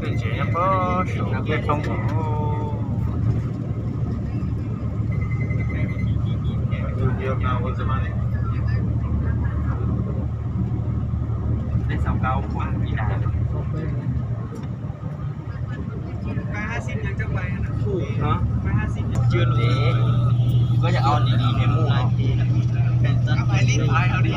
对姐要不手别中ได้สาวเก้าคนอีดาไป50ยังจะไปนะถูกเนาะไป50เจือนเลยก็จะเอาดีๆในหมู่เนาะไปรีบไปเอาดี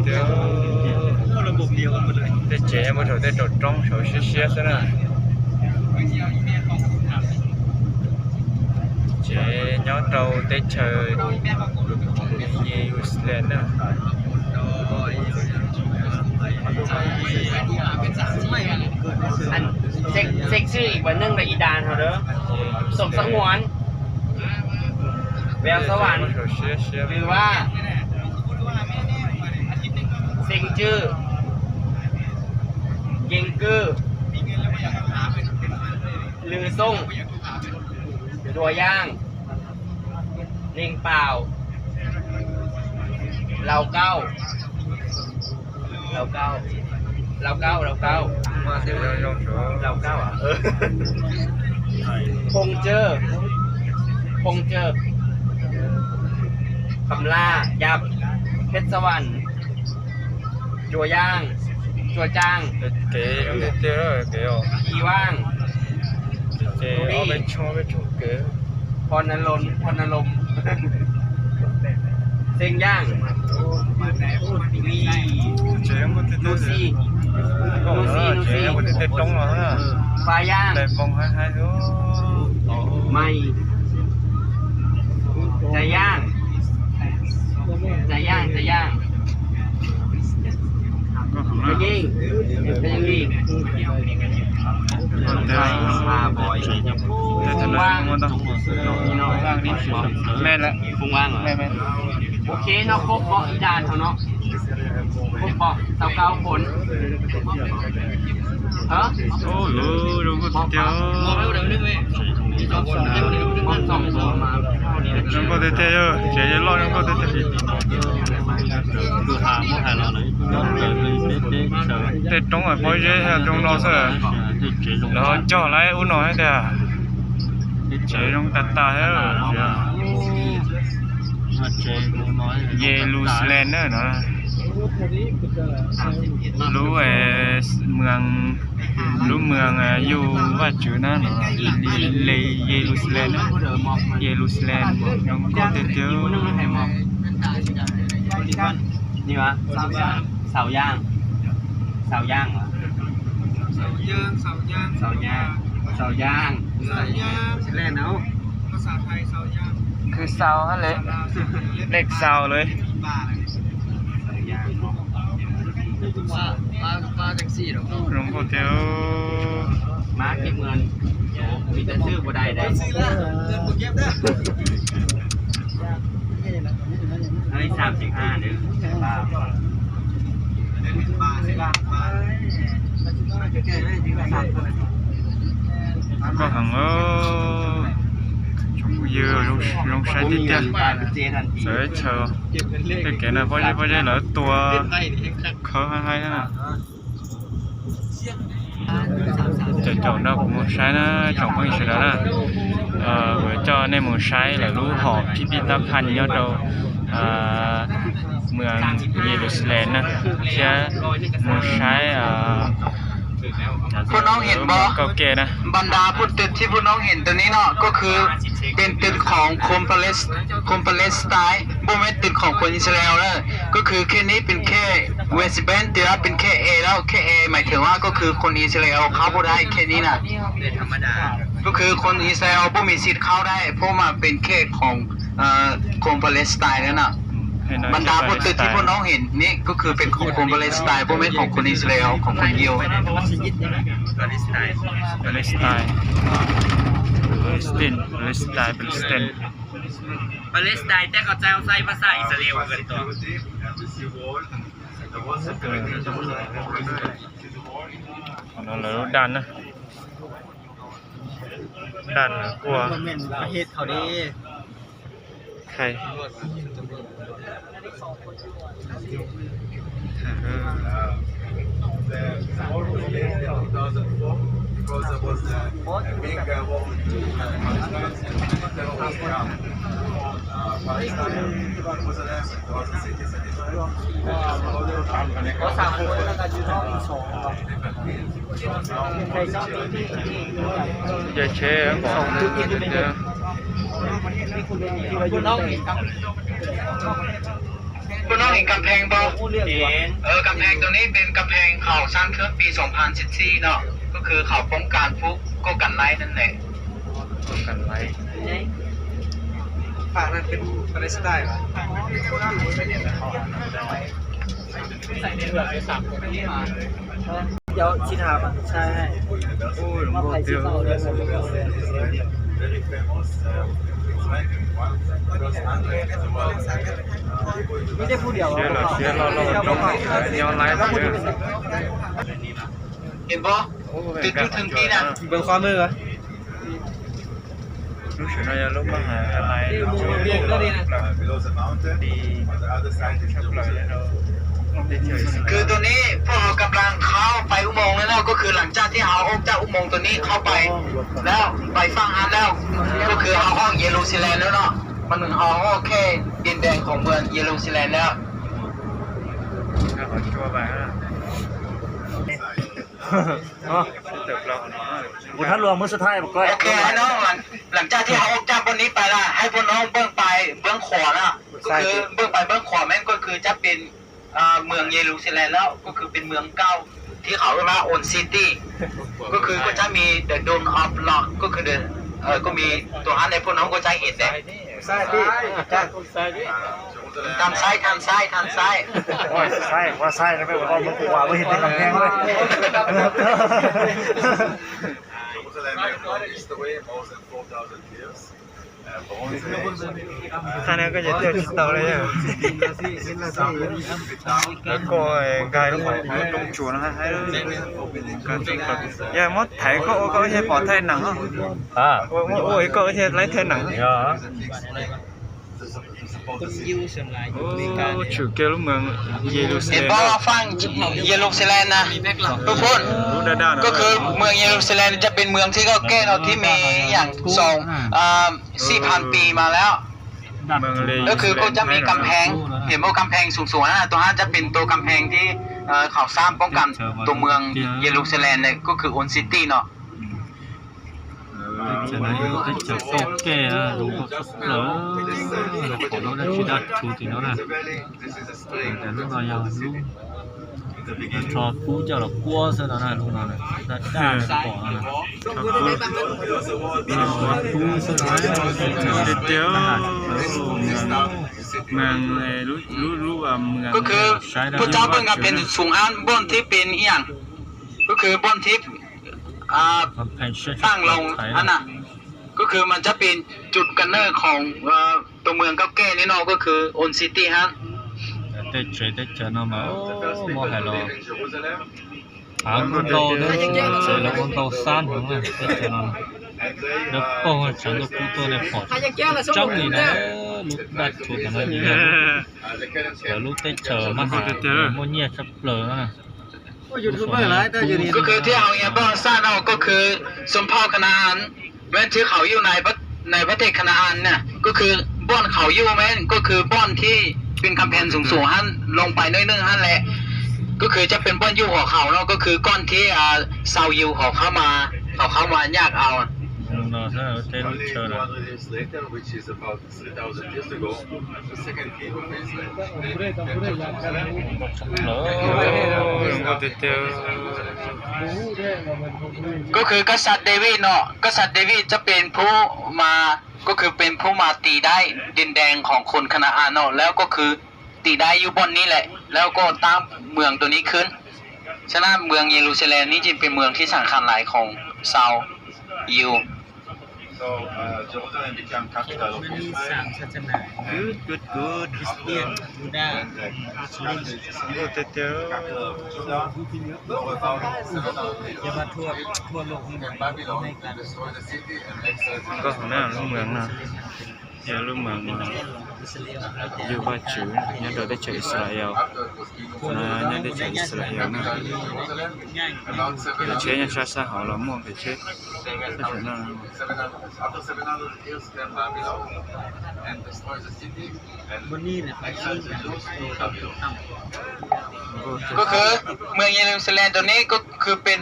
เดี๋ยวระบบเดียวกันหมดเลยแต่เจ๊มาถอดได้จดจ้องเขาเชี่ยซะนะเจ๊ย้อนเราได้เจอเยรูซาเล็มนะอันเซ็กชื่ออีกวันนึงเลยอีดานเขาเด้อสมสังหวนแววสวรรค์หรือว่าเซ็งจื้อเก่งกือลือส่งตัวย่างเล่งเปล่าเราเก้ามาเดี๋ยวเราเก้าอ่ะพงเจอคำล่ายับเพชรสวรรค์จัวย่างจัวจ้างเก๋เก๋อีว่างเก๋เอาไปชมเก๋พรนรนเซ็งย่างมีลูซี่ฟ้าย่างไม่จะย่างจะยิงพาบอยว่างแม่ละฟุ้งว่างเหรอแม่โอเคเนาะครบบอกอีดานเขาเนาะครบบอกสาวเก้าคนฮะโอ้โหดูก็เดียวมองไปเดี๋ยวนึงเลยมองสองตัวมาน้องก็เตะเยอะเจ๊รอน้องก็เตะดูหางไม่หายแล้วเลยเตะตรงอ่ะพอเจ๊ตรงรอเสือแล้วจ่อไรอุ้นหน่อยเดี๋ยวเจ๊ต้องตัดตาให้เยรูซาเล็มเนอะรู้เมืองอยู่ว่าชื่อนั่นเนาะเลยเยรูซาเล็มน้องก็เที่ยวนี่วะเสาย่างเหรอเสาย่างเล่นเอาภาษาไทยเสาย่างคือเสาฮะเลยเล็กเสาเลยมาแท็กซี่หรอหลวงพ่อเทียวมาเก็บเงินมีแต่ซื้อบ่ได้เงินบ่เก็บได้เฮ้ย35เด้อก็หังgiờ rong sai tiếp theo sẽ chờ cái này bao nhiêu là tua khó hay thế nào chờ chọn đâu cũng một sai nó chọn bao nhiêu đó là với cho nên một sai là lũ họ khi đi tập hành nhau đâuเมืองเยรูซาเล็มนะเชื่อมูใช้พวกน้องเห็นบ่บรรดาพุทธตึกที่พวกน้องเห็นตัวนี้เนาะก็คือเป็นตึกของคนปาเลสไตน์บ่แม่นตึกของคนอิสราเอลนะก็คือแค่นี้เป็นแค่เวสต์แบนค์แต่ว่าเป็นแค่เอแล้วแค่เอหมายถึงว่าก็คือคนอิสราเอลเข้าบ่ได้แค่นี้น่ะธรรมดาก็คือคนอิสราเอลบ่มีสิทธิ์เข้าได้เพราะมาเป็นแค่ของคนปาเลสไตน์นั่นน่ะบรรดาพุทธตึกที่พวกน้องเห็นนี่ก็คือเป็นของคนปาเลสไตน์บ่แม่นของคนอิสราเอลของคนยิวปาเลสไตน์แต่เขาเจ้าใช้ภาษาอิสราเอลกันตัวนั่นแหละดันนะกลัวประเทศเขาดิใคร có sạc của nó là chỉ có số thầy giáo giờ chế phòngคุณน้องเห็นครับ คุณน้องเห็นกำแพงบ่กำแพงตัวนี้เป็นกำแพงเขาสร้างเครื่องปี 2014 เนาะก็คือเขาป้องกันพวกก็กันไล่นั่นแหละ กันไว้ ฝากนั้นเป็นปาเลสไตน์เดี๋ยวชิถามใช่ให้ โอ้ยหลวงพ่อเตียว ไม่ได้พูดเดียว เชียร์เราลงย้อนไลฟ์เยอะ เห็นบ่ติดอยู่ถึงปีน่ะ เบิ่งความมือเหรอ รู้สึกว่าจะลงมาหาอะไรดีชักเลยเราได้เจอ คือตัวนี้พวกเรากำลังเข้าไปอุโมงค์แล้วเนาะก็คือหลังจากที่เราออกจากอุโมงค์ตัวนี้เข้าไปแล้วไปฝั่งฮันแล้วก็คือเอาห้องเยรูซาเล็มแล้วเนาะมันเหมือนเอาห้องแค่ดินแดงของเมืองเยรูซาเล็มแล้ว ถ้าขอชัวร์ไปนะเติบเราเนาะ บุญท่านหลวงมือสุดท้ายบอกก็ โอเคให้น้องหลังจากที่เขาออกจากบนนี้ไปละให้พวกน้องเบื้องไปเบื้องขวาน่ะก็คือเบื้องไปเบื้องขวาแม่งก็คือจะเป็นเมืองเยรูซาเล็มแล้วก็คือเป็นเมืองเก่าที่เขาเรียกว่าโอนซิตี้ก็คือก็จะมี The Dome of Rock ก็คือก็มีตัวฮันในพวกน้องก็จะเห็นเนี่ย ใช่พี่จ้า ทางซ้ายทางซ้ายทางซ้าย ว่าไส้ว่าไส้แล้วไม่บอกว่ามึงกูว่าไม่เห็นเป็นกำแพงเลย ท่านนี้ก็จะเที่ยวชิดต่อเลยแล้วก็กายต้องลงจูนะฮะให้การจุดแบบอย่ามดไถก็ใช้ปอดไทยหนังอ่ะโอ้ยก็ใช้ไล่ไทยหนังโอ้ชื่อเกลเมืองเยรูซา เห็น เล็ม ป่าวฟังเยรูซาเล็มนะทุกคน รู้ด้านๆ ก็คือเมืองเยรูซาเล็มจะเป็นเมืองที่เขาแก้เราที่มีอย่าง4,000 ปีมาแล้ว เมืองเลย ก็คือก็จะมีกำแพงเห็นว่ากำแพงสูงๆนะตัวนั้นจะเป็นตัวกำแพงที่เขาสร้างป้องกันตัวเมืองเยรูซาเล็มเลยก็คือโอนซิตี้เนาะ 这呢有个叫高盖啊，如果是了，跑到那去到出去了呢，但路上要路，朝古叫了过身了呢，路上呢，那大是过了呢，古身来เดียวเมืองรู้ว่าเมือง ก็คือพระเจ้าเบิ่งกับเป็นสูงอันบนที่เป็นอีหยังก็คือบนที่ตั้งลงอันน่ะก็คือมันจะเป็นจุดกันเนอร์ของตัวเมืองเก่าแก่นี่เนาะก็คือโอนซิตี้ฮะ ได้เจอเนาะมาโอ้มอหายรอคนโตเนี่ยเจอแล้วคนโตสั้นของมันได้เจอเนาะแล้วก็ฉันก็พูดตัวในพอร์ตจังนี่นะลูกดัดชุดอะไรนี่เดี๋ยวลูกได้เจอมาหาโมเนียสับเปลือกนะ ยูทูบเบอร์หลายแต่อยู่นี่ ก็คือที่เอาเนี่ยบ้านสร้างเอาก็คือสมเผ่าคณาอันแม้ที่เขาอยู่ในประเทศคณาอันเนี่ยก็คือบ้านเขาอยู่แม้ก็คือบ้านที่เป็นกำแพงสูงๆหันลงไปน้อยนึงหันแหละก็คือจะเป็นบ้านอยู่ของเขาเนาะก็คือก้อนที่ซาวยูของเขามายากเอา No, no, they don't show that. Which is about 3,000 years ago, the second king of Israel. ก็คือกษัตริย์เดวิดเนาะกษัตริย์เดวิดจะเป็นผู้มาก็คือเป็นผู้มาตีได้ดินแดงของคนคณาอันเนาะแล้วก็คือตีได้อยู่บนนี้แหละแล้วก็ตั้งเมืองตัวนี้ขึ้นฉะนั้นเมืองเยรูซาเล็มนี้จึงเป็นเมืองที่สำคัญหลายของซาวยู So Jerusalem became capital of มี Israel. 3 ศาสนา good คริสเตียนยูดาห์ Capital of Judah. For about 7,000 อย่า years. มาทั่วโลกนี่ And Babylon destroyed the city and exiled ก็ของหน้าเมืองนะ อย่าลืมเมืองมาอยู่บ้านจูเนี่ยเดี๋ยวได้เจออิสราเอลนะเนี่ยได้เจออิสราเอลนะเชื่อยังชาซาหอเราม่วงไปเชื่อถ้าเชื่อนั่น After 700 years, came Babylon and destroyed the city. And วันนี้เนี่ยไปซื้อ ก็คือเมืองเยรูซาเล็มตัวนี้ก็คือเป็น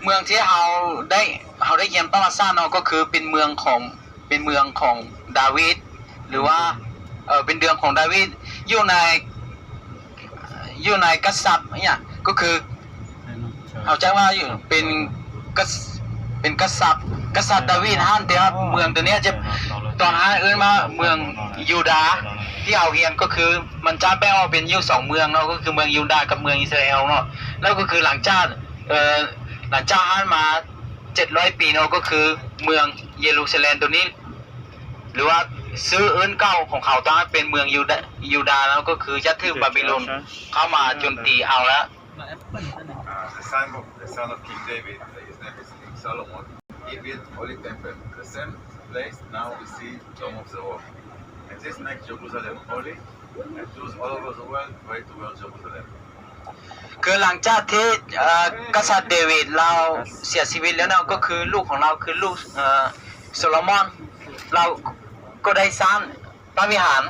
เมืองที่เราได้เรียนประวัติศาสตร์เนาะก็คือเป็นเมืองของดาวิดหรือว่าเป็นเดืองของดาวิดอยู่ในกษัตริย์เนี่ยก็คือเอาใจว่าอยู่เป็นกษัตริย์ดาวิดฮั่นแต่ว่าเมืองตัวเนี้ยจะตอนนั้นเอิ้นมาเมืองยูดาห์ที่เอาเรียนก็คือมันจะแบ่งออกเป็นอยู่สองเมืองเนาะก็คือเมืองยูดาห์กับเมืองอิสราเอลเนาะแล้วก็คือหลังจากฮั่นมา700 ปีเนาะก็คือเมืองเยรูซาเล็มตัวนี้หรือว่าซื้อเอิ้นเก่าของเขาตอนนั้นเป็นเมืองยูดาห์แล้วก็คือจะถือบาบิโลนเข้ามาโจมตีเอาแล้ว the son of King David, his name is King Solomon, he built Holy Temple. The same place now we see Dome of the Rock. And this makes Jerusalem holy, and Jews all over the world pray to Jerusalem. คือหลังจากที่กษัตริย์เดวิดเราเสียชีวิตแล้วเนาะก็คือลูกของเราคือลูกโซโลมอนเราก็ได้สร้างพระวิหาร